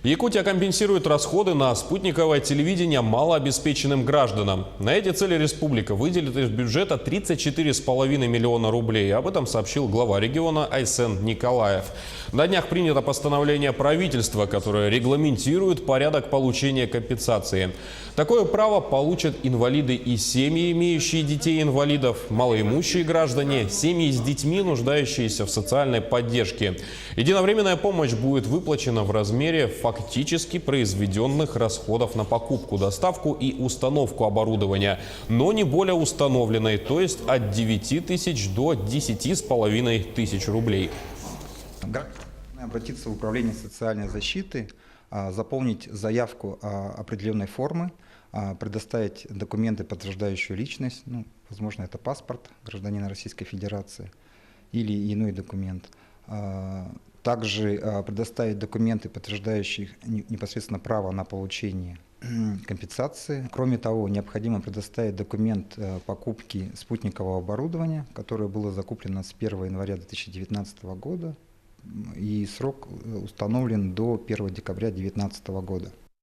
Якутия компенсирует расходы на спутниковое телевидение малообеспеченным гражданам. На эти цели республика выделит из бюджета 34,5 миллиона рублей. Об этом сообщил глава региона Айсен Николаев. На днях принято постановление правительства, которое регламентирует порядок получения компенсации. Такое право получат инвалиды и семьи, имеющие детей-инвалидов, малоимущие граждане, семьи с детьми, нуждающиеся в социальной поддержке. Единовременная помощь будет выплачена в размере фактически произведенных расходов на покупку, доставку и установку оборудования, но не более установленной, то есть от 9 тысяч до 10,5 тысяч рублей. Обратиться в управление социальной защиты, заполнить заявку определенной формы, предоставить документы, подтверждающие личность, возможно, это паспорт гражданина Российской Федерации или иной документ. Также предоставить документы, подтверждающие непосредственно право на получение компенсации. Кроме того, необходимо предоставить документ покупки спутникового оборудования, которое было закуплено с 1 января 2019 года, и срок установлен до 1 декабря 2019 года.